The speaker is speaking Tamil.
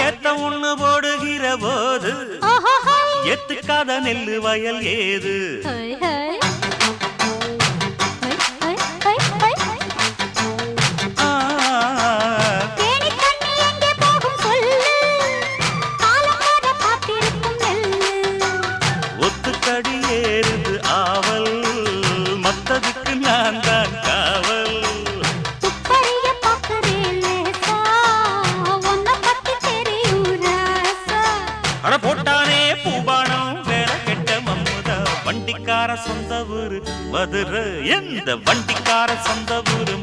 ஏத்த ஒண்ணு போடுகிற போது எத்துக்காத நெல்லு வயல் ஏது? ஒத்துக்கடி ஏறுது ஆவல், மத்ததுக்கு நான் தான் காவல். அட போட்டானே பூபானம் வேற கெட்ட மம்முதா. வண்டிக்கார சொந்த ஊரு மதுரை, எந்த வண்டிக்கார சொந்த ஊரு